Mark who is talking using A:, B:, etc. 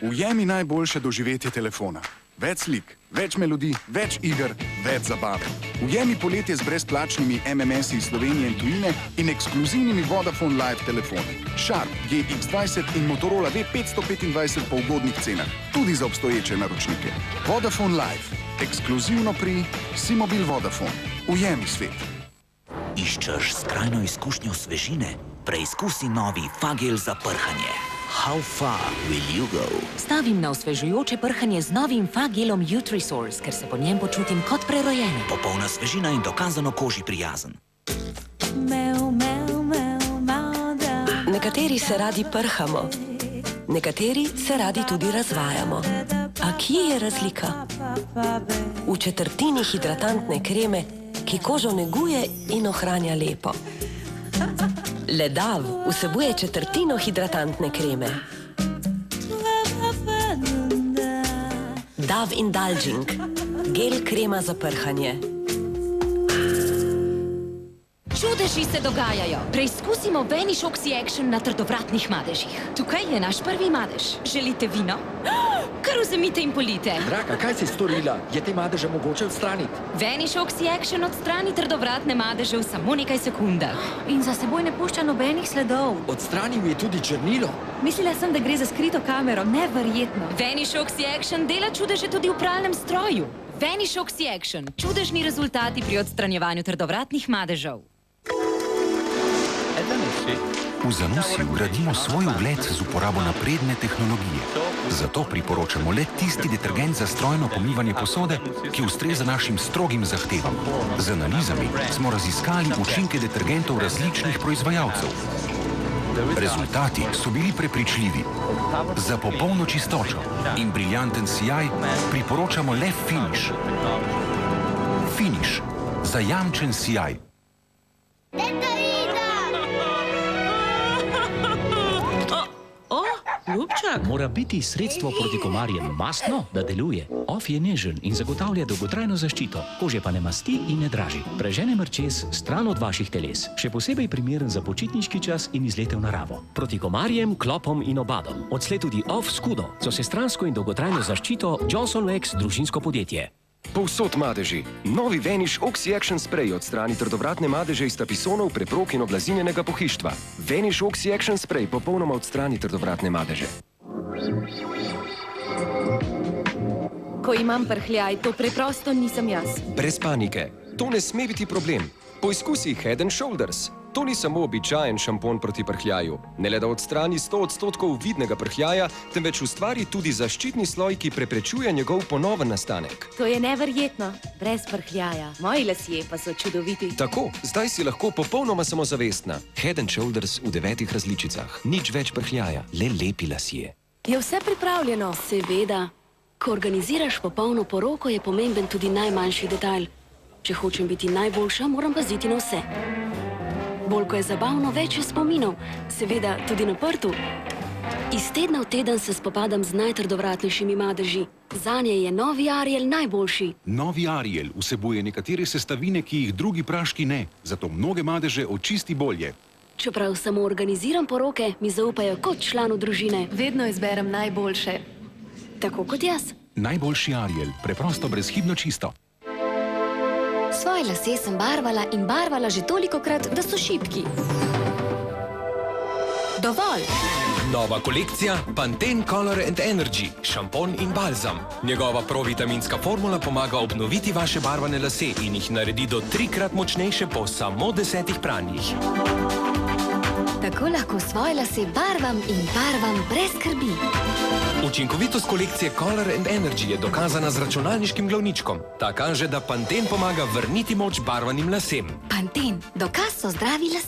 A: Ujemi najboljše doživetje telefona. Več slik, več melodij, več iger, več zabave. Ujemi poletje z brezplačnimi MMS-i iz Slovenije in tujine in ekskluzivnimi Vodafone Live telefoni. Sharp GX20 in Motorola V525 po ugodnih cenah, tudi za obstoječe naročnike. Vodafone Live, ekskluzivno pri Simobil Vodafone. Ujemi svet.
B: Iščeš skrajno izkušnjo svežine? Preizkusi novi Fagel za prhanje. How far will you go?
C: Stavim na osvežujoče prhanje z novim Fagelom Youth-Resource, ker se po njem počutim kot prerojena.
B: Popolna svežina in dokazano koži prijazen.
D: Nekateri se radi prhamo, nekateri se radi tudi razvajamo. A kje je razlika? V četrtini hidratantne kreme, ki kožo neguje in ohranja lepo. Le Dav vsebuje četrtino hidratantne kreme. Dav Indulging, gel krema za prhanje.
C: Čudeži se dogajajo. Preizkusimo Vanish Oxy Action na trdovratnih madežih. Tukaj je naš prvi madež. Želite vino? Kar vzemite in polite.
E: Draga, kaj si storila? Je te madeže mogoče odstraniti?
C: Vanish Oxy Action odstrani trdovratne madeže v samo nekaj sekundah. In za seboj ne pušča nobenih sledov.
E: Odstranil je tudi črnilo.
C: Mislila sem, da gre za skrito kamero. Neverjetno. Vanish Oxy Action dela čudeže tudi v pralnem stroju. Vanish Oxy Action. Čudežni rezultati pri odstranjevanju trdovratnih madežev.
F: V Zanusi vgradimo svoj ugled z uporabo napredne tehnologije. Zato priporočamo le tisti detergent za strojno pomivanje posode, ki ustreza našim strogim zahtevam. Z analizami smo raziskali učinke detergentov različnih proizvajalcev. Rezultati so bili prepričljivi. Za popolno čistočo in briljanten sijaj priporočamo le Finish. Finish. Zajamčen sijaj.
G: Ljubčak, mora biti sredstvo proti komarjem mastno, da deluje. Off je nežen in zagotavlja dolgotrajno zaščito, kože pa ne masti in ne draži. Prežene mrčes stran od vaših teles. Še posebej primeren za počitniški čas in izlete v naravo. Proti komarjem, klopom in obadom. Odslej tudi Off Scudo, so sestransko in dolgotrajno zaščito Johnson Wax družinsko podjetje.
H: Povsod madeži. Novi Vanish Oxy Action Spray odstrani trdovratne madeže iz tapisonov, preprog in oblazinjenega pohištva. Vanish Oxy Action Spray popolnoma odstrani trdovratne madeže.
I: Ko imam prhljaj, to preprosto nisem jaz.
H: Brez panike. To ne sme biti problem. Poizkusi Head & Shoulders. To ni samo običajen šampon proti prhljaju. Ne le da odstrani 100% vidnega prhljaja, temveč ustvari tudi zaščitni sloj, ki preprečuje njegov ponoven nastanek.
I: To je neverjetno. Brez prhljaja. Moji lasje pa so čudoviti.
H: Tako, zdaj si lahko popolnoma samozavestna. Head & Shoulders v 9 različicah. Nič več prhljaja, le lepi lasje.
J: Je vse pripravljeno? Seveda. Ko organiziraš popolno poroko, je pomemben tudi najmanjši detajl. Če hočem biti najboljša, moram paziti na vse. Bolj ko je zabavno, več je spominov. Seveda tudi na prtu. Iz tedna v teden se spopadam z najtrdovratnejšimi madeži. Zanje je novi Ariel najboljši.
F: Novi Ariel vsebuje nekatere sestavine, ki jih drugi praški ne, zato mnoge madeže očisti bolje.
J: Čeprav samo organiziram poroke, mi zaupajo kot članu družine.
I: Vedno izberem najboljše.
J: Tako kot jaz.
F: Najboljši Ariel, preprosto brezhibno čisto.
K: Svoje lase sem barvala in barvala že tolikokrat, da so šibki.
C: Dovolj!
L: Nova kolekcija Pantene Color & Energy, šampon in balzam. Njegova provitaminska formula pomaga obnoviti vaše barvane lase in jih naredi do 3-krat močnejše po samo 10 pranjih.
K: Tako lahko svoje lase barvam in barvam brez skrbi.
L: Učinkovitost kolekcije Color & Energy je dokazana z računalniškim glavničkom. Ta kaže, da Pantene pomaga vrniti moč barvanim lasem.
K: Pantene, dokaz so zdravi lasje.